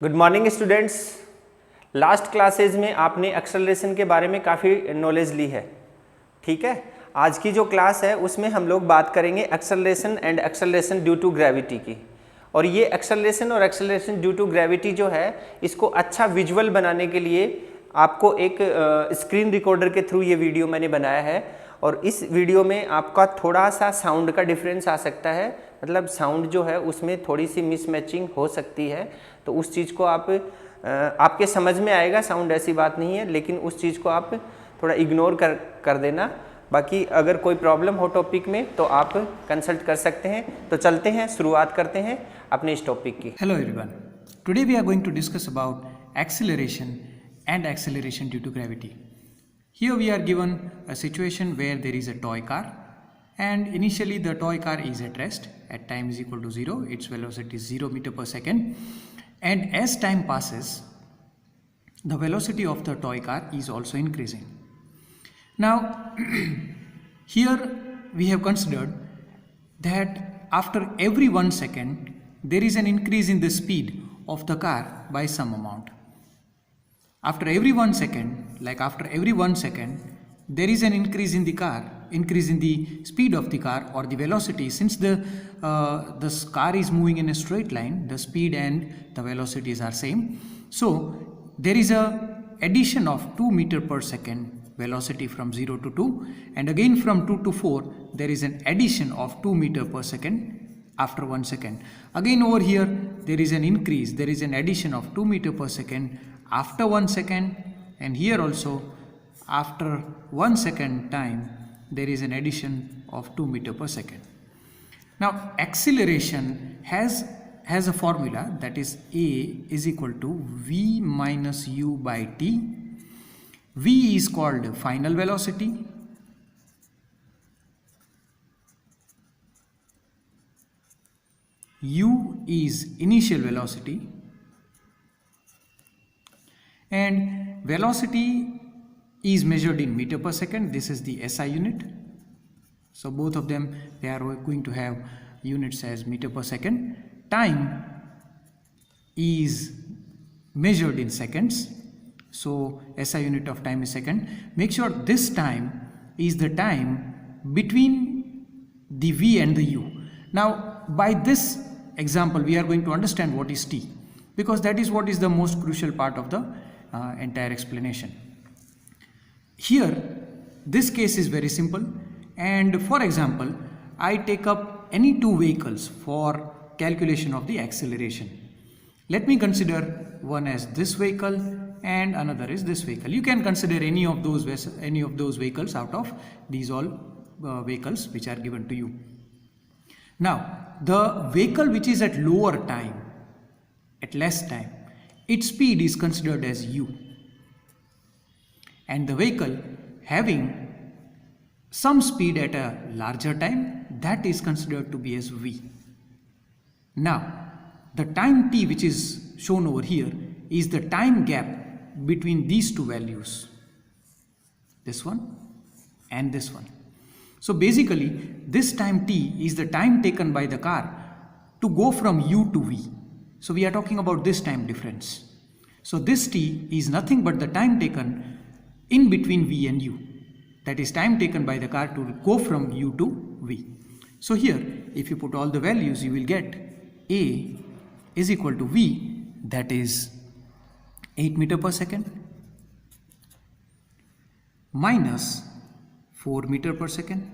Good morning students. Last classes में आपने acceleration के बारे में काफ़ी नॉलेज ली है, ठीक है। आज की जो क्लास है उसमें हम लोग बात करेंगे acceleration and acceleration due to gravity की। और ये एक्सेलरेशन और एक्सेलरेशन ड्यू टू ग्रेविटी जो है, इसको अच्छा विजुअल बनाने के लिए आपको एक स्क्रीन रिकॉर्डर के थ्रू ये वीडियो मैंने बनाया है। और इस वीडियो में आपका थोड़ा सा साउंड का डिफरेंस आ सकता है, मतलब साउंड जो है उसमें थोड़ी सी मिसमैचिंग हो सकती है। तो उस चीज़ को आपके समझ में आएगा, साउंड ऐसी बात नहीं है, लेकिन उस चीज़ को आप थोड़ा इग्नोर कर देना। बाकी अगर कोई प्रॉब्लम हो टॉपिक में तो आप कंसल्ट कर सकते हैं। तो चलते हैं, शुरुआत करते हैं अपने इस टॉपिक की। Hello everyone. Today we are going to discuss about acceleration and acceleration due to gravity. Here we are given a situation where there is a toy car and initially the toy car is at rest at time is equal to 0. Its velocity is 0 meter per second, and as time passes the velocity of the toy car is also increasing. Now here we have considered that after every 1 second there is an increase in the speed of the car by some amount. After every 1 second, after every 1 second, there is an increase in the speed of the car or the velocity. Since the car is moving in a straight line, the speed and the velocities are same. So there is a addition of 2 meter per second velocity from 0 to 2, and again from 2 to 4 there is an addition of 2 meter per second after 1 second. Again over here there is an increase, there is an addition of 2 meter per second after 1 second, and here also after 1 second time there is an addition of 2 meter per second. Now acceleration has a formula, that is A is equal to V minus U by T. V is called final velocity, U is initial velocity, and velocity is measured in meter per second. This is the SI unit. So both of them, they are going to have units as meter per second. Time is measured in seconds. So SI unit of time is second. Make sure this time is the time between the V and the U. Now by this example we are going to understand what is T, because that is what is the most crucial part of the entire explanation. Here this case is very simple, and for example I take up any two vehicles for calculation of the acceleration. Let me consider one as this vehicle and another is this vehicle. You can consider any of those vehicles out of these all vehicles which are given to you. Now the vehicle which is at lower time, at less time, its speed is considered as U, and the vehicle having some speed at a larger time, that is considered to be as V. Now the time t which is shown over here is the time gap between these two values, this one and this one. So basically this time t is the time taken by the car to go from U to V. So we are talking about this time difference. So this t is nothing but the time taken in between V and U, that is time taken by the car to go from U to V. So here if you put all the values, you will get A is equal to V, that is 8 meter per second, minus 4 meter per second,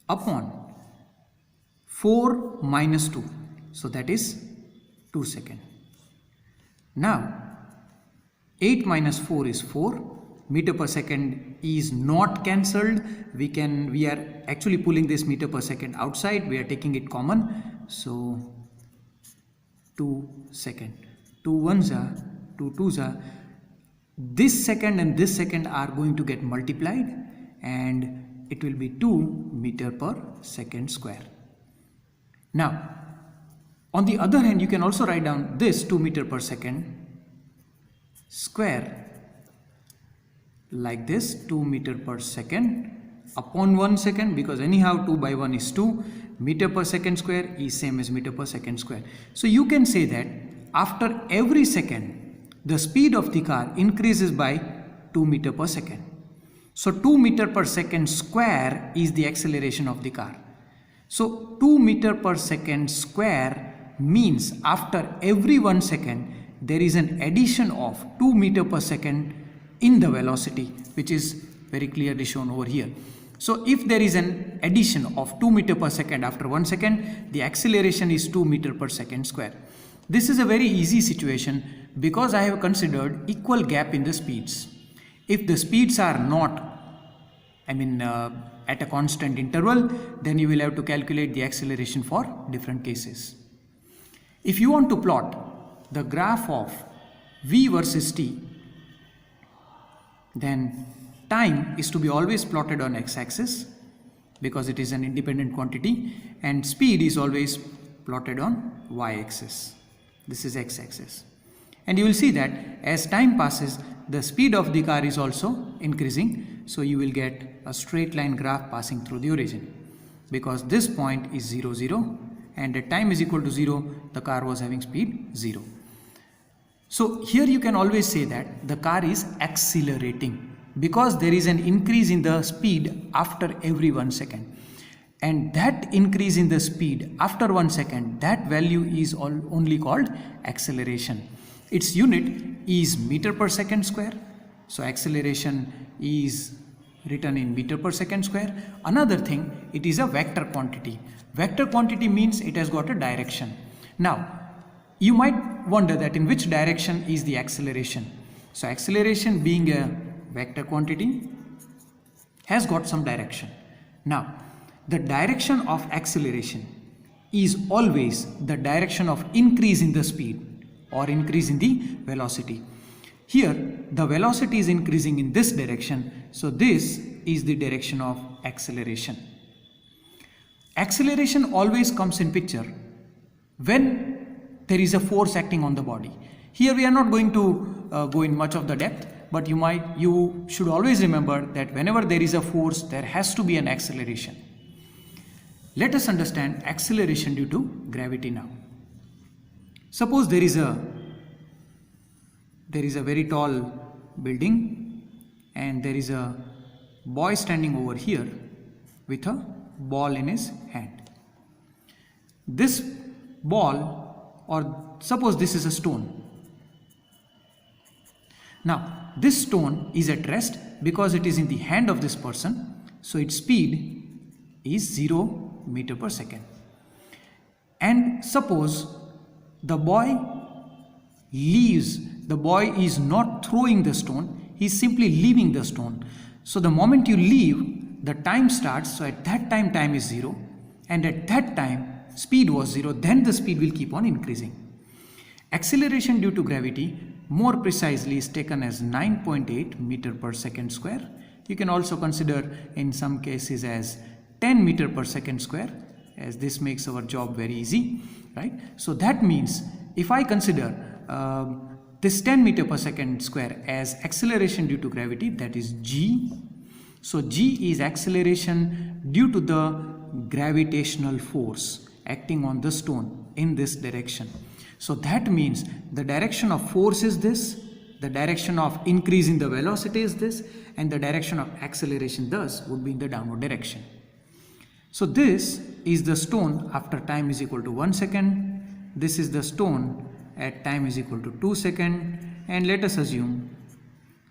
upon 4 minus 2, so that is 2 seconds. Now 8 minus 4 is 4, meter per second is not cancelled. We are actually pulling this meter per second outside, we are taking it common, so 2 seconds. 2 ones are 2 twos are, this second and this second are going to get multiplied and it will be 2 meter per second square. Now on the other hand, you can also write down this 2 meter per second square like this, 2 meter per second upon 1 second, because anyhow 2 by 1 is 2, meter per second square is same as meter per second square. So you can say that after every second, the speed of the car increases by 2 meter per second. So 2 meter per second square is the acceleration of the car. So 2 meter per second square means after every 1 second, there is an addition of 2 meter per second in the velocity, which is very clearly shown over here. So if there is an addition of 2 meter per second after 1 second, the acceleration is 2 meter per second square. This is a very easy situation because I have considered equal gap in the speeds. If the speeds are not, at a constant interval, then you will have to calculate the acceleration for different cases. If you want to plot the graph of v versus t, then time is to be always plotted on x-axis because it is an independent quantity, and speed is always plotted on y-axis. This is x-axis. And you will see that as time passes, the speed of the car is also increasing. So you will get a straight line graph passing through the origin, because this point is 0, 0, and at time is equal to 0, the car was having speed 0. So here you can always say that the car is accelerating because there is an increase in the speed after every 1 second. And that increase in the speed after 1 second, that value is only called acceleration. Its unit is meter per second square. So acceleration is written in meter per second square. Another thing, it is a vector quantity. Vector quantity means it has got a direction. Now, you might wonder that in which direction is the acceleration. So acceleration being a vector quantity has got some direction. Now, the direction of acceleration is always the direction of increase in the speed or increase in the velocity. Here, the velocity is increasing in this direction, so this is the direction of acceleration. Acceleration always comes in picture when there is a force acting on the body. Here we are not going to go in much of the depth, but you should always remember that whenever there is a force, there has to be an acceleration. Let us understand acceleration due to gravity now. Suppose there is a very tall building and there is a boy standing over here with a ball in his hand. This ball, or suppose this is a stone. Now this stone is at rest because it is in the hand of this person, so its speed is 0 meter per second. And suppose the boy leaves, the boy is not throwing the stone, he is simply leaving the stone. So the moment you leave, the time starts, so at that time, time is 0, and at that time speed was 0, then the speed will keep on increasing. Acceleration due to gravity more precisely is taken as 9.8 meter per second square. You can also consider in some cases as 10 meter per second square, as this makes our job very easy, right? So that means if I consider this 10 meter per second square as acceleration due to gravity, that is g. So g is acceleration due to the gravitational force acting on the stone in this direction. So that means the direction of force is this, the direction of increase in the velocity is this, and the direction of acceleration thus would be in the downward direction. So this is the stone after time is equal to 1 second. This is the stone at time is equal to 2 seconds. And let us assume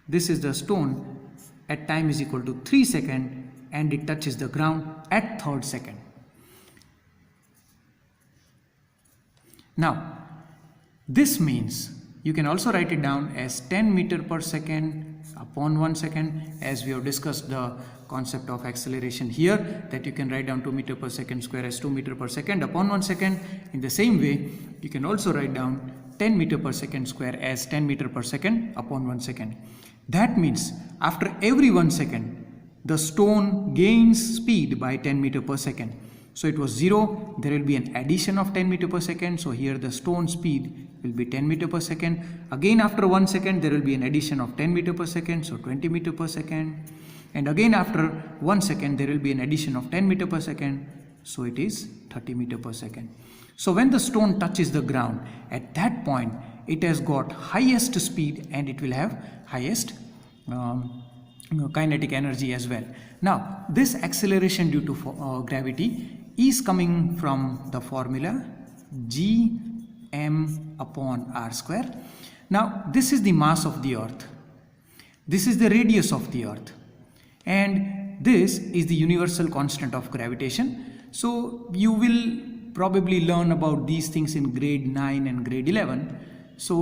this is the stone at time is equal to 3 seconds and it touches the ground at 3rd second. Now, this means you can also write it down as 10 meter per second upon 1 second, as we have discussed the concept of acceleration here, that you can write down 2 meter per second square as 2 meter per second upon 1 second. In the same way, you can also write down 10 meter per second square as 10 meter per second upon 1 second. That means after every 1 second, the stone gains speed by 10 meter per second. So it was 0, there will be an addition of 10 meter per second. So here the stone speed will be 10 meter per second. Again after 1 second, there will be an addition of 10 meter per second, so 20 meter per second. And again after 1 second, there will be an addition of 10 meter per second, so it is 30 meter per second. So when the stone touches the ground, at that point it has got highest speed and it will have highest kinetic energy as well. Now this acceleration due to gravity is coming from the formula Gm upon r square. Now this is the mass of the earth, this is the radius of the earth, and this is the universal constant of gravitation. So you will probably learn about these things in grade 9 and grade 11. So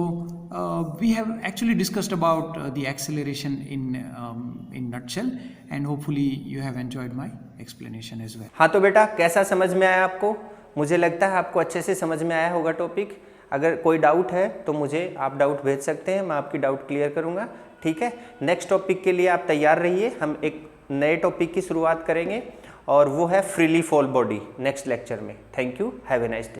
we have actually discussed about the acceleration in nutshell, and hopefully you have enjoyed my explanation as well. हाँ तो बेटा कैसा समझ में आया आपको? मुझे लगता है आपको अच्छे से समझ में आया होगा टॉपिक। अगर कोई डाउट है तो मुझे आप डाउट भेज सकते हैं, मैं आपकी डाउट क्लियर करूँगा। ठीक है, नेक्स्ट टॉपिक के लिए आप तैयार रहिए। हम एक नए टॉपिक की शुरुआत करेंगे और वो है freely fall body next lecture में। Thank you, have a nice day.